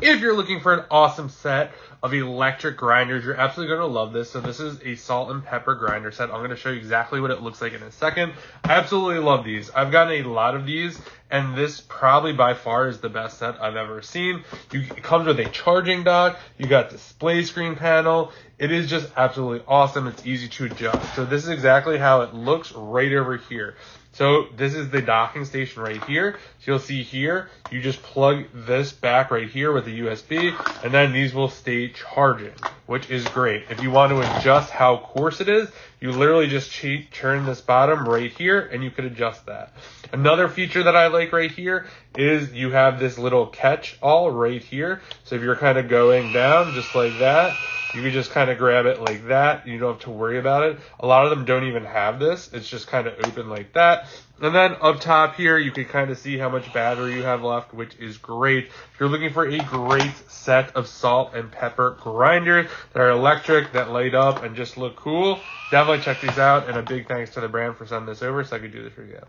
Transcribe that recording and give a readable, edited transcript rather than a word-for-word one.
If you're looking for an awesome set of electric grinders, you're absolutely going to love this. So this is a salt and pepper grinder set. I'm going to show you exactly what it looks like in a second. I absolutely love these. I've gotten a lot of these, and this probably by far is the best set I've ever seen. It comes with a charging dock. You got display screen panel. It is just absolutely awesome. It's easy to adjust. So this is exactly how it looks right over here. So this is the docking station right here. So you'll see here, you just plug this back right here with the USB, and then these will stay charging, which is great. If you want to adjust how coarse it is, you literally just turn this bottom right here, and you could adjust that. Another feature that I like right here is you have this little catch-all right here. So if you're kind of going down just like that, you can just kind of grab it like that. You don't have to worry about it. A lot of them don't even have this. It's just kind of open like that. And then up top here, you can kind of see how much battery you have left, which is great. If you're looking for a great set of salt and pepper grinders that are electric, that light up and just look cool, definitely check these out. And a big thanks to the brand for sending this over so I could do this review.